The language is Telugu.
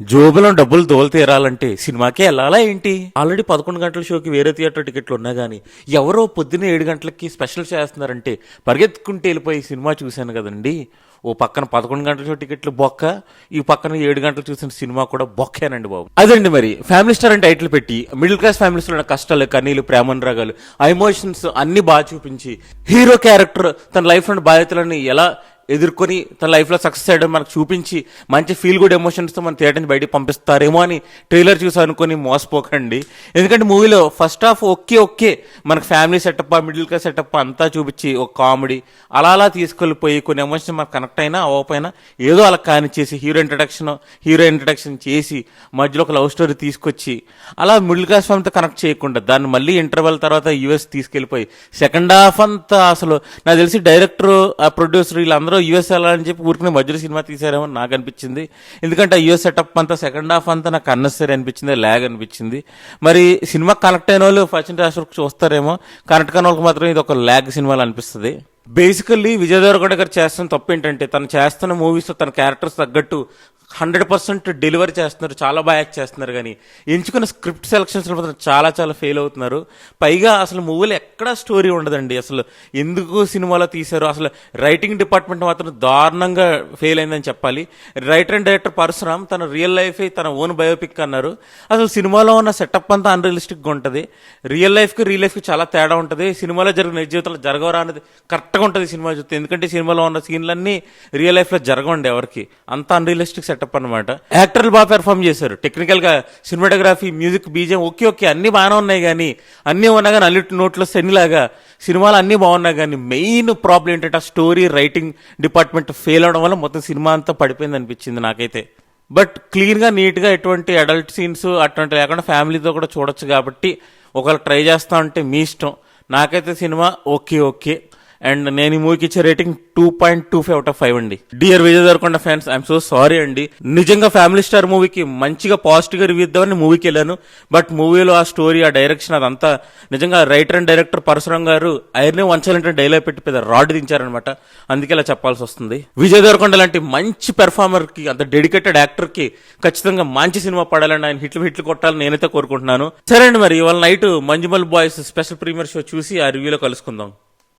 జోబులో డబ్బులు దోలు తీరాలంటే సినిమాకే వెళ్ళాలా ఏంటి? ఆల్రెడీ 11 గంటల షోకి వేరే థియేటర్ టికెట్లు ఉన్నా కానీ ఎవరో పొద్దున్న 7 గంటలకి స్పెషల్ చేస్తున్నారంటే పరిగెత్తుకుంటే వెళ్ళిపోయి సినిమా చూశాను కదండి. ఓ పక్కన 11 గంటల షో టికెట్లు బొక్క, ఈ పక్కన 7 గంటలు చూసిన సినిమా కూడా బొక్కేనండి బాబు. అదండి మరి ఫ్యామిలీ స్టార్ అని టైటిల్ పెట్టి మిడిల్ క్లాస్ ఫ్యామిలీస్ లో ఉన్న కష్టాలు, కన్నీలు, ప్రేమనురాగాలు, ఆ ఎమోషన్స్ అన్ని బాగా చూపించి హీరో క్యారెక్టర్ తన లైఫ్ లోని బాధ్యతలని ఎలా ఎదుర్కొని తన లైఫ్లో సక్సెస్ అయ్యడం మనకు చూపించి మంచి ఫీల్ గుడ్ ఎమోషన్స్తో మన థియేటర్ని బయటికి పంపిస్తారేమో అని ట్రైలర్ చూసి అనుకుని మోసపోకండి. ఎందుకంటే మూవీలో ఫస్ట్ హాఫ్ ఓకే మనకు family setup, middle class setup అంతా చూపించి ఒక కామెడీ అలా తీసుకెళ్ళిపోయి కొన్ని ఎమోషన్స్ మనకు కనెక్ట్ అయినా అవ్వకపోయినా ఏదో అలా కానిచ్చేసి హీరో ఇంట్రడక్షన్ చేసి మధ్యలో ఒక లవ్ స్టోరీ తీసుకొచ్చి అలా మిడిల్ క్లాస్ ఫ్యామిలీతో కనెక్ట్ చేయకుండా దాన్ని మళ్ళీ ఇంటర్వెల్ తర్వాత యూఎస్ తీసుకెళ్ళిపోయి సెకండ్ హాఫ్ అంతా అసలు నాకు తెలిసి డైరెక్టర్, ప్రొడ్యూసర్ వీళ్ళందరూ యూఎస్ వెళ్ళాలని చెప్పి ఊరికి మధ్యలో సినిమా తీసారేమో నాకు అనిపించింది. ఎందుకంటే ఆ యూఎస్ సెటప్ అంతా సెకండ్ హాఫ్ అంతా నాకు అన్నెసరీ అనిపించింది, ల్యాగ్ అనిపించింది. మరి సినిమా కనెక్ట్ అయిన వాళ్ళు ఫస్ట్ హాఫ్ వరకు చూస్తారేమో, కనెక్ట్ కాని వాళ్ళకి మాత్రం ఇది ఒక ల్యాగ్ సినిమాలు అనిపిస్తుంది. బేసికల్లీ విజయ్ దేవరకొండ గారు చేస్తున్న తప్పు ఏంటంటే తను చేస్తున్న మూవీస్ తన క్యారెక్టర్స్ తగ్గట్టు 100% డెలివరీ చేస్తున్నారు, చాలా బాగా యాక్ట్ చేస్తున్నారు. కానీ ఎంచుకున్న స్క్రిప్ట్ సెలక్షన్స్ మాత్రం చాలా ఫెయిల్ అవుతున్నారు. పైగా అసలు మూవీలో ఎక్కడా స్టోరీ ఉండదండి. అసలు ఎందుకు సినిమాలో తీశారు, అసలు రైటింగ్ డిపార్ట్మెంట్ మాత్రం దారుణంగా ఫెయిల్ అయిందని చెప్పాలి. రైటర్ అండ్ డైరెక్టర్ పరశురామ్ తన రియల్ లైఫ్ తన ఓన్ బయోపిక్ అన్నారు. అసలు సినిమాలో ఉన్న సెటప్ అంతా అన్రియలిస్టిక్గా ఉంటుంది. రియల్ లైఫ్కి చాలా తేడా ఉంటుంది. సినిమాలో జరిగిన నిజ జీవితంలో జరగవరా అనేది కరెక్ట్గా ఉంటుంది సినిమా చూస్తే. ఎందుకంటే సినిమాలో ఉన్న సీన్లన్నీ రియల్ లైఫ్లో జరగవండి ఎవరికి, అంత అన్రియలిస్టిక్ సెటప్ అనమాట. యాక్టర్లు బాగా పెర్ఫార్మ్ చేశారు. టెక్నికల్ గా సినిమాటోగ్రఫీ, మ్యూజిక్, బీజం ఓకే అన్ని బాగానే ఉన్నాయి. కానీ అన్నీ ఉన్నా కానీ అల్లి నోట్లో శనిలాగా సినిమాలు అన్ని బాగున్నాయి. కానీ మెయిన్ ప్రాబ్లం ఏంటంటే ఆ స్టోరీ రైటింగ్ డిపార్ట్మెంట్ ఫెయిల్ అవడం వల్ల మొత్తం సినిమా అంతా పడిపోయింది అనిపించింది నాకైతే. బట్ క్లీన్ గా నీట్ గా ఎటువంటి అడల్ట్ సీన్స్ అటువంటి లేకుండా ఫ్యామిలీతో కూడా చూడొచ్చు. కాబట్టి ఒకవేళ ట్రై చేస్తా ఉంటే మీ ఇష్టం. నాకైతే సినిమా ఓకే అండ్ నేను ఈ మూవీకి ఇచ్చే రేటింగ్ 2.25/5 అండి. Dear Vijay Devarakonda fans, I'm so sorry అండి. నిజంగా ఫ్యామిలీ స్టార్ మూవీకి మంచిగా పాజిటివ్ గా రివ్యూ ఇద్దామని మూవీకి వెళ్ళాను. బట్ మూవీలో ఆ స్టోరీ, ఆ డైరెక్షన్ అదంతా నిజంగా రైటర్ అండ్ డైరెక్టర్ పరశురామ్ గారు ఐర్నే వంచాలంటే డైలాగ్ పెట్టి పెద్ద రాడ్ దించారనమాట. అందుకే ఇలా చెప్పాల్సి వస్తుంది. విజయ్ దేవరకొండ లాంటి మంచి పెర్ఫార్మర్ కి, అంత డెడికేటెడ్ యాక్టర్ కి ఖచ్చితంగా మంచి సినిమా పడాలని, ఆయన హిట్లు కొట్టాలని నేనైతే కోరుకుంటున్నాను. సరే అండి, మరి ఇవాళ night Manjummel boys special premiere show చూసి ఆ రివ్యూలో కలుసుకుందాం.